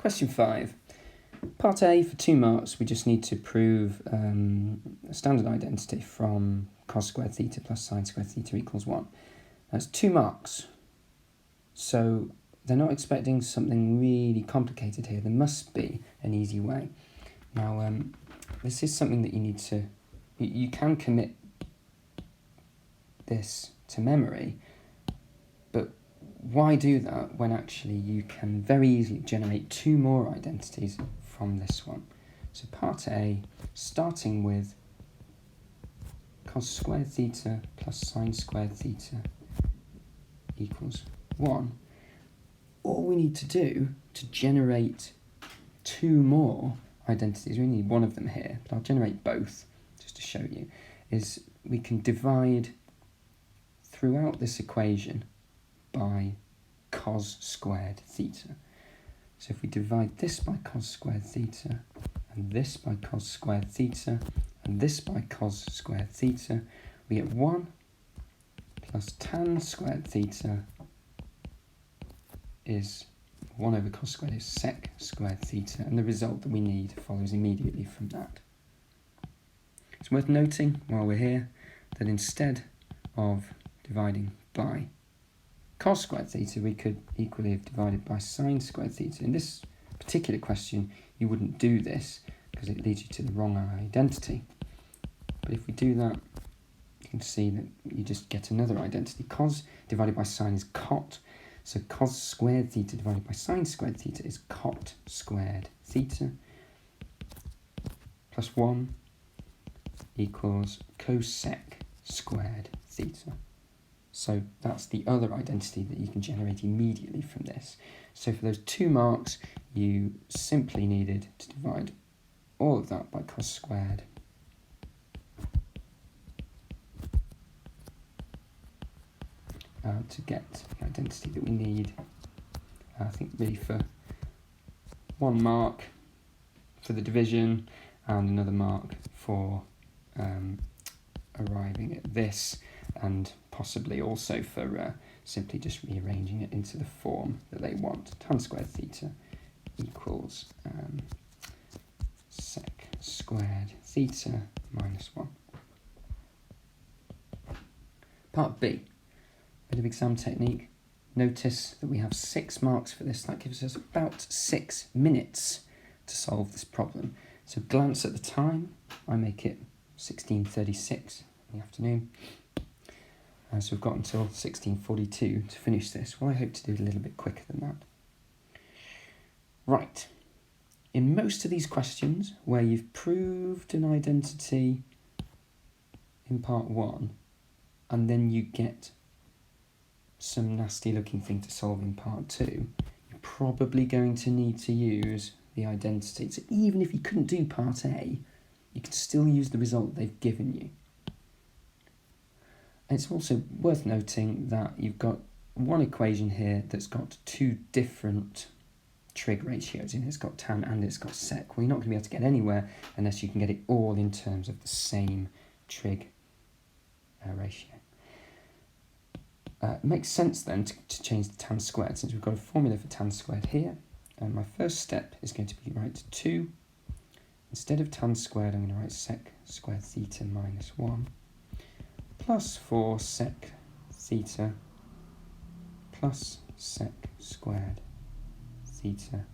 Question 5. Part A, for 2 marks, we just need to prove a standard identity from cos squared theta plus sine squared theta equals 1. That's 2 marks. So they're not expecting something really complicated here. There must be an easy way. Now, this is something that you need to... You can commit this to memory, but why do that when actually you can very easily generate 2 more identities from this one? So part A, starting with cos squared theta plus sine squared theta equals 1. All we need to do to generate 2 more identities, we only need one of them here, but I'll generate both just to show you, is we can divide throughout this equation by cos squared theta. So if we divide this by cos squared theta, and this by cos squared theta, and this by cos squared theta, we get 1 plus tan squared theta is 1 over cos squared is sec squared theta, and the result that we need follows immediately from that. It's worth noting, while we're here, that instead of dividing by cos squared theta, we could equally have divided by sine squared theta. In this particular question, you wouldn't do this because it leads you to the wrong identity. But if we do that, you can see that you just get another identity. Cos divided by sine is cot. So cos squared theta divided by sine squared theta is cot squared theta, plus 1 equals cosec squared theta. So that's the other identity that you can generate immediately from this. So for those 2 marks, you simply needed to divide all of that by cos squared to get the identity that we need. I think really for 1 mark for the division and another mark for arriving at this, and possibly also for simply just rearranging it into the form that they want. Tan squared theta equals sec squared theta minus 1. Part B, bit of exam technique. Notice that we have 6 marks for this. That gives us about 6 minutes to solve this problem. So glance at the time. I make it 16:36 in the afternoon. So we've got until 16:42 to finish this. Well, I hope to do it a little bit quicker than that. Right. In most of these questions, where you've proved an identity in part 1, and then you get some nasty looking thing to solve in part 2, you're probably going to need to use the identity. So even if you couldn't do part A, you can still use the result they've given you. And it's also worth noting that you've got one equation here that's got 2 different trig ratios in it. It's got tan and it's got sec. Well, you're not going to be able to get anywhere unless you can get it all in terms of the same trig ratio. It makes sense then to change the tan squared, since we've got a formula for tan squared here. And my first step is going to be write 2. Instead of tan squared, I'm going to write sec squared theta minus 1 plus 4 sec theta plus sec squared theta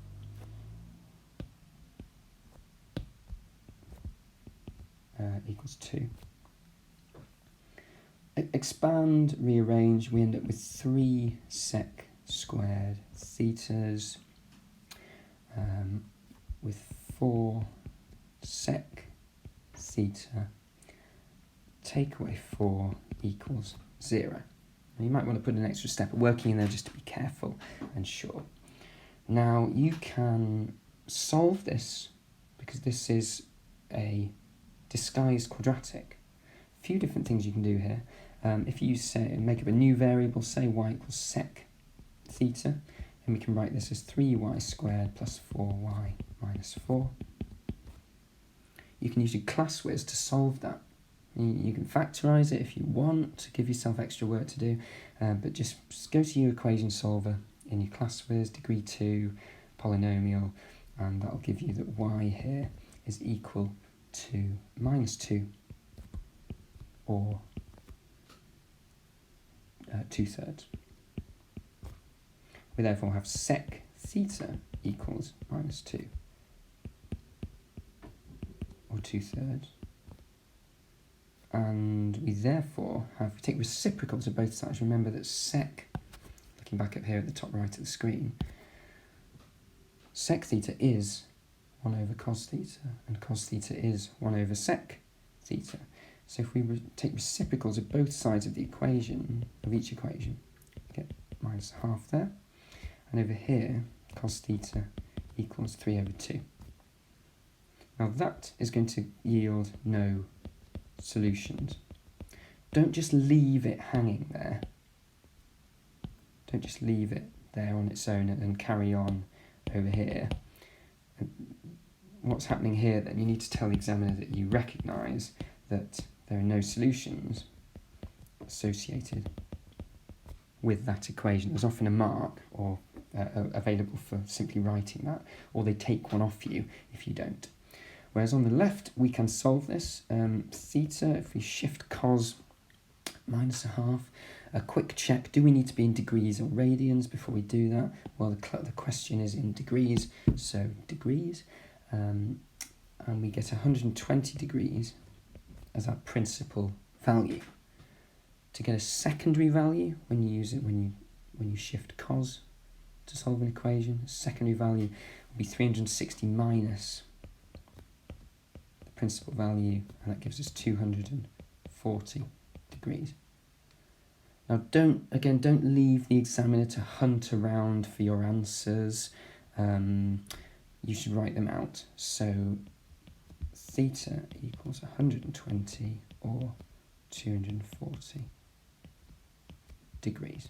equals 2. Expand, rearrange, we end up with 3 sec squared thetas with 4 sec theta. Take away 4 equals 0. And you might want to put an extra step of working in there just to be careful and sure. Now you can solve this because this is a disguised quadratic. A few different things you can do here. If you say make up a new variable, say y equals sec theta, and we can write this as 3y squared plus 4y minus 4. You can use your class whiz to solve that. You can factorise it if you want to give yourself extra work to do, but just go to your equation solver in your class whiz, degree 2, polynomial, and that'll give you that y here is equal to -2 or 2/3. We therefore have sec theta equals -2 or 2/3. And we therefore have, we take reciprocals of both sides. Remember that sec, looking back up here at the top right of the screen, sec theta is 1 over cos theta, and cos theta is 1 over sec theta. So if we take reciprocals of both sides of the equation, of each equation, we get -1/2 there. And over here, cos theta equals 3 over 2. Now that is going to yield no solutions. Don't just leave it hanging there. Don't just leave it there on its own and carry on over here. And what's happening here then? You need to tell the examiner that you recognise that there are no solutions associated with that equation. There's often a mark or available for simply writing that, or they take one off you if you don't. Whereas on the left, we can solve this. Theta, if we shift cos -1/2, a quick check, do we need to be in degrees or radians before we do that? Well, the question is in degrees, so degrees, and we get 120 degrees as our principal value. To get a secondary value, when you use it, when you shift cos to solve an equation, secondary value will be 360 minus the principal value, and that gives us 240 degrees. Now don't leave the examiner to hunt around for your answers. You should write them out. So theta equals 120 or 240 degrees.